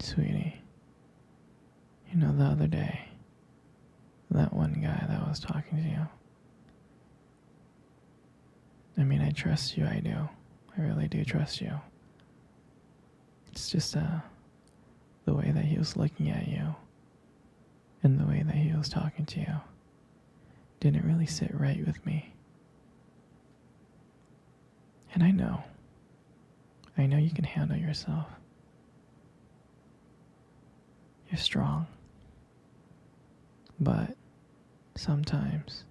Sweetie, you know the other day, that one guy that was talking to you. I mean, I trust you, I do. I really do trust you. It's just the way that he was looking at you and the way that he was talking to you didn't really sit right with me. And I know you can handle yourself. You're strong. But sometimes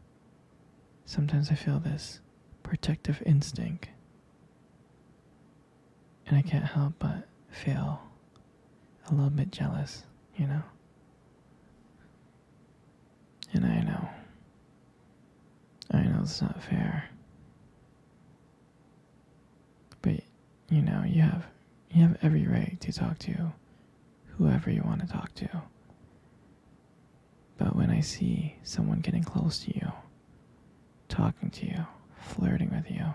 I feel this protective instinct. And I can't help but feel a little bit jealous, you know? And I know it's not fair. But, you know, you have every right to talk to whoever you want to talk to. But when I see someone getting close to you, talking to you, flirting with you,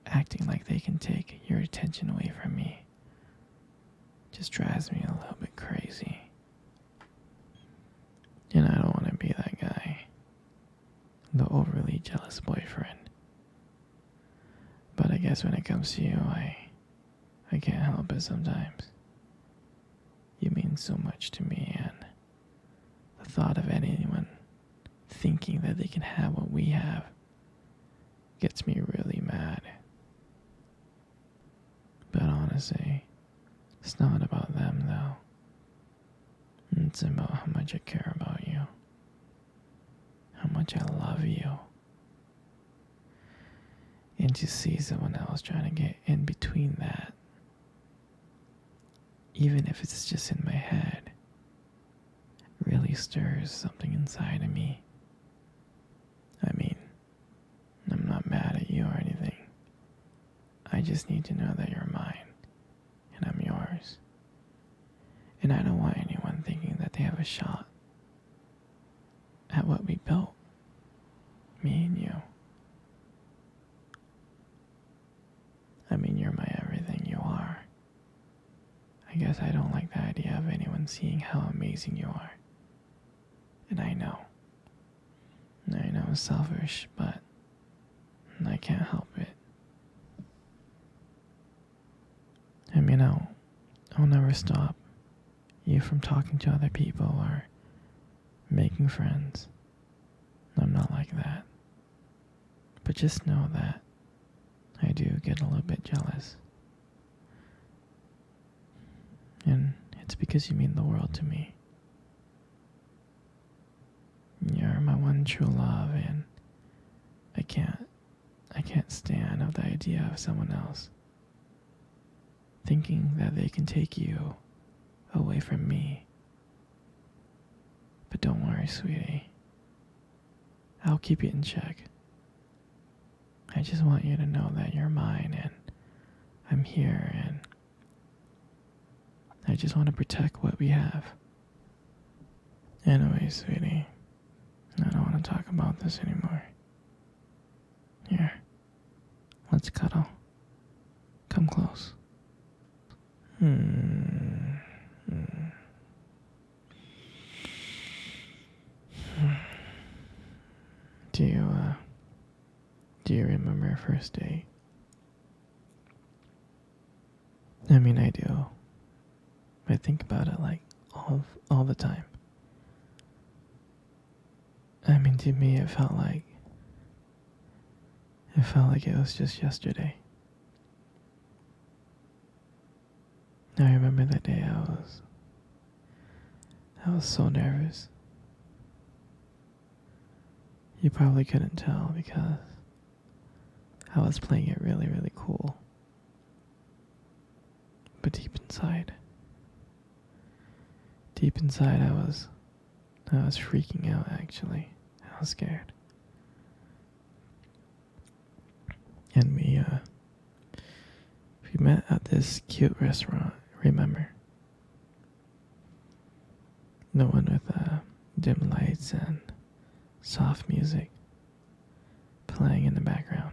acting like they can take your attention away from me, just drives me a little bit crazy. And I don't want to be that guy, the overly jealous boyfriend. But I guess when it comes to you, I can't help it sometimes. You mean so much to me, and the thought of anyone thinking that they can have what we have gets me really mad. But honestly, it's not about them though. It's about how much I care about you, how much I love you. And to see someone else trying to get in between that, even if it's just in my head, really stirs something inside of me. I mean, I'm not mad at you or anything. I just need to know that you're mine, and I'm yours. And I don't want anyone thinking that they have a shot at what we built, me and you. I mean, you're my everything, you are. I guess I don't like the idea of anyone seeing how amazing you are. And I know it's selfish, but I can't help it. I mean, I'll never stop you from talking to other people or making friends. I'm not like that. But just know that I do get a little bit jealous. And it's because you mean the world to me. You're my one true love, and I can't stand of the idea of someone else thinking that they can take you away from me. But don't worry, sweetie. I'll keep you in check. I just want you to know that you're mine, and I'm here, and I just want to protect what we have. Anyway, sweetie, I don't want to talk about this anymore. Here, let's cuddle. Come close. Do you remember our first date? I mean, I do. I think about it like all the time. I mean, to me, it felt like it was just yesterday. I remember that day I was so nervous. You probably couldn't tell because I was playing it really, really cool. But deep inside, I was freaking out actually. I was scared. And we met at this cute restaurant, remember? The one with dim lights and soft music playing in the background.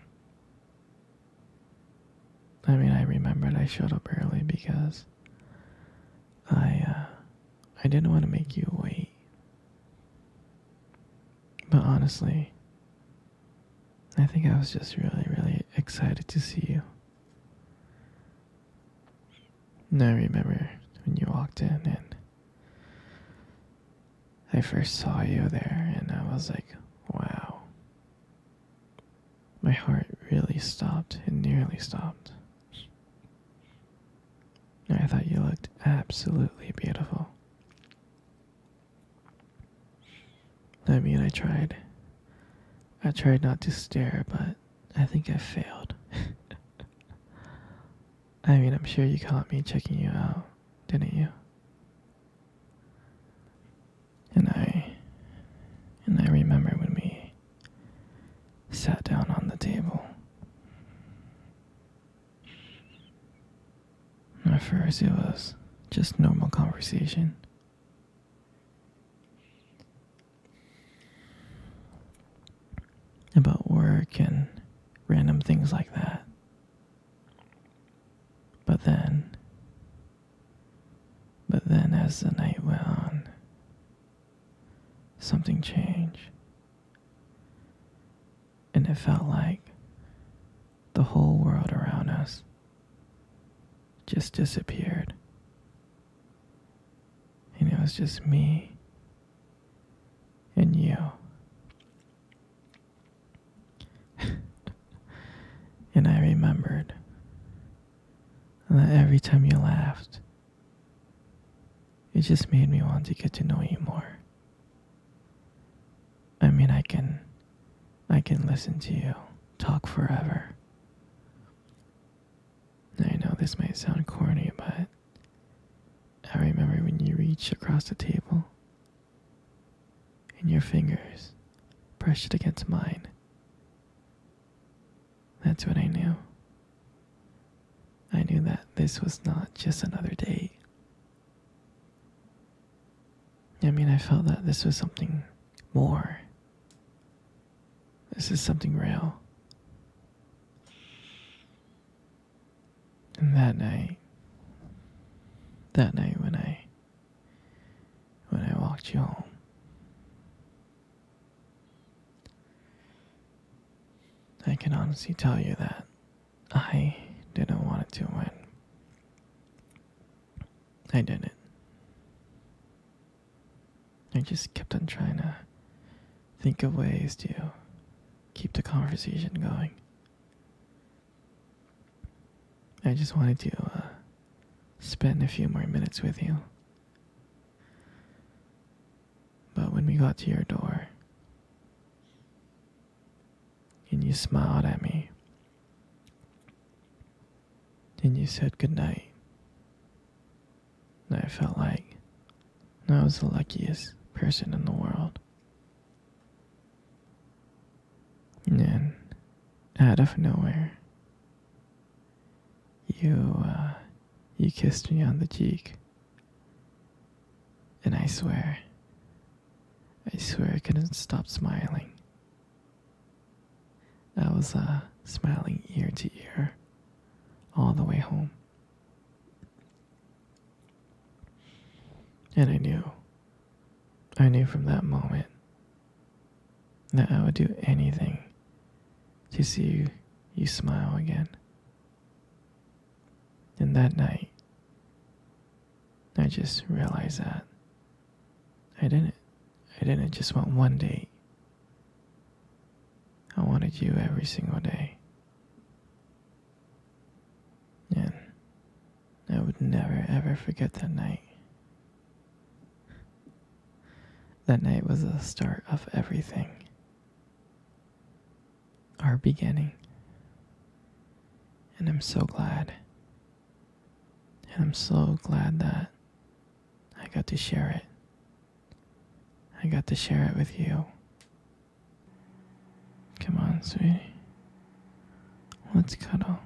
I mean, I remembered I showed up early because I, uh, I didn't want to make you wait. But honestly, I think I was just really, really excited to see you. And I remember when you walked in and I first saw you there and I was like, wow. My heart really stopped. It nearly stopped. I thought you looked absolutely beautiful. I mean, I tried. I tried not to stare, but I think I failed. I mean, I'm sure you caught me checking you out, didn't you? And I remember when we sat down on the table. At first, it was just normal conversation. About work and random things like that. But then as the night went on, something changed. And it felt like the whole world around us just disappeared. And it was just me and you. And I remembered that every time you laughed, it just made me want to get to know you more. I mean, I can listen to you talk forever. I know this might sound corny, but I remember when you reached across the table and your fingers brushed against mine. That's when I knew. I knew that this was not just another date. I mean, I felt that this was something more. This is something real. And that night when I walked you home, I can honestly tell you that I didn't want it to win. I didn't. I just kept on trying to think of ways to keep the conversation going. I just wanted to spend a few more minutes with you. But when we got to your door, and you smiled at me, and you said goodnight, and I felt like I was the luckiest person in the world. And then, out of nowhere, you kissed me on the cheek. And I swear I couldn't stop smiling. I was smiling ear to ear all the way home. And I knew from that moment that I would do anything to see you smile again. And that night, I just realized that I didn't just want one date. I wanted you every single day. And I would never ever forget that night. That night was the start of everything. Our beginning. And I'm so glad. And I'm so glad that I got to share it. I got to share it with you. Come on, sweetie. Let's cuddle.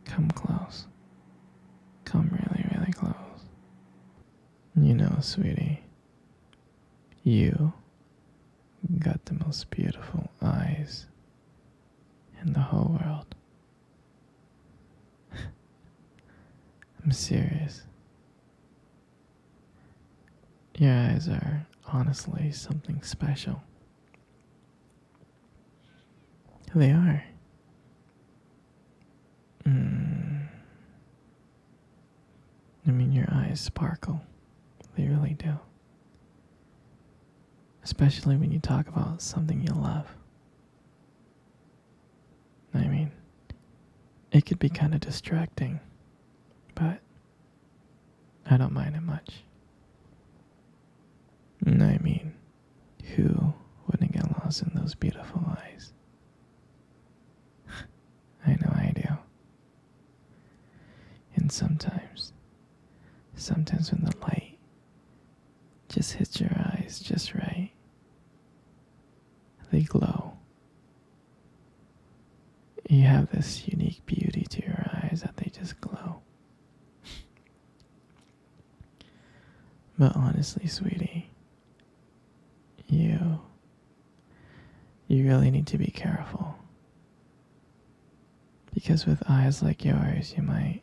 Come close. Come really, really close. You know, sweetie, you got the most beautiful eyes in the whole world. I'm serious. Your eyes are honestly something special. They are. Mm, I mean, your eyes sparkle. They really do. Especially when you talk about something you love. I mean, it could be kind of distracting, but I don't mind it much. I mean, who wouldn't get lost in those beautiful eyes? I know I do. And sometimes when the light just hits your eyes just right, they glow. You have this unique beauty to your eyes that they just glow. But honestly, sweetie, you really need to be careful. Because with eyes like yours, you might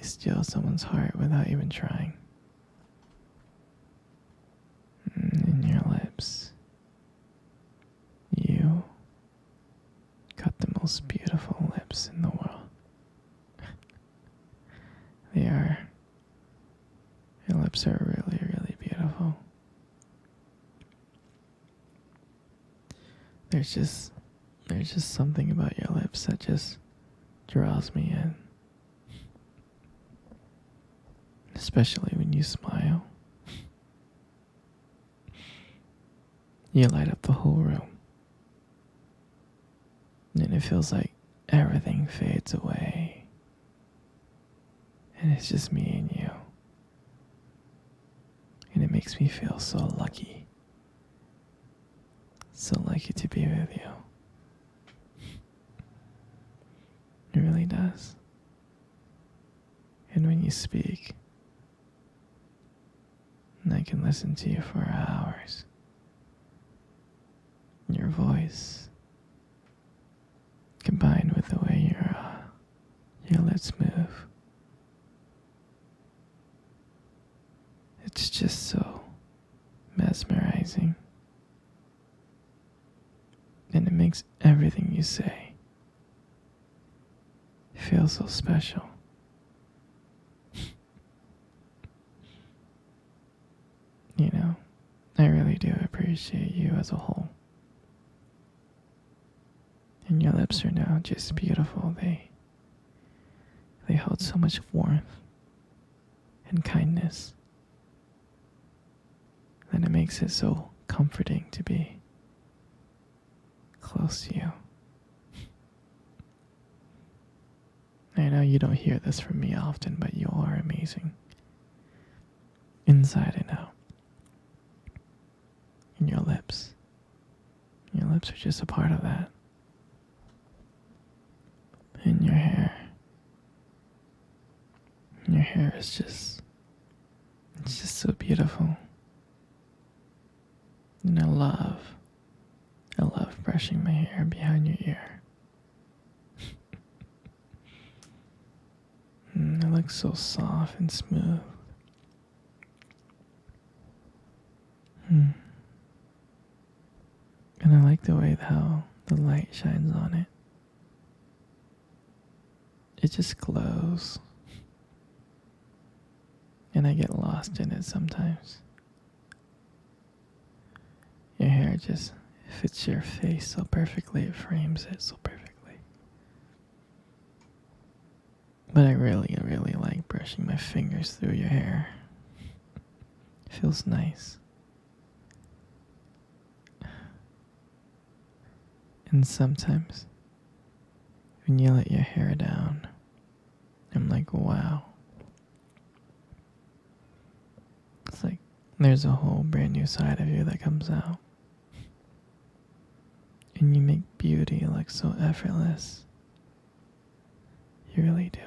steal someone's heart without even trying. And your lips, you got the most beautiful lips in the world. Your lips are really, really beautiful. There's just something about your lips that just draws me in. Especially when you smile. You light up the whole room. And it feels like everything fades away. And it's just me and you. And it makes me feel so lucky. So lucky to be with you. It really does. And when you speak, I can listen to you for hours. Your voice, combined with the way your lips move, it's just so mesmerizing. And it makes everything you say feel so special. You know, I really do appreciate you as a whole. And your lips are now just beautiful. They hold so much warmth and kindness that it makes it so comforting to be close to you. I know you don't hear this from me often, but you are amazing. Inside and out. And your lips are just a part of that. And your hair is just, it's just so beautiful. And I love brushing my hair behind your ear. It looks so soft and smooth. And I like the way how the light shines on it. It just glows. And I get lost in it sometimes. Your hair just fits your face so perfectly, it frames it so perfectly. But I really, really like brushing my fingers through your hair. It feels nice. And sometimes, when you let your hair down, I'm like, wow. It's like there's a whole brand new side of you that comes out. And you make beauty look so effortless. You really do.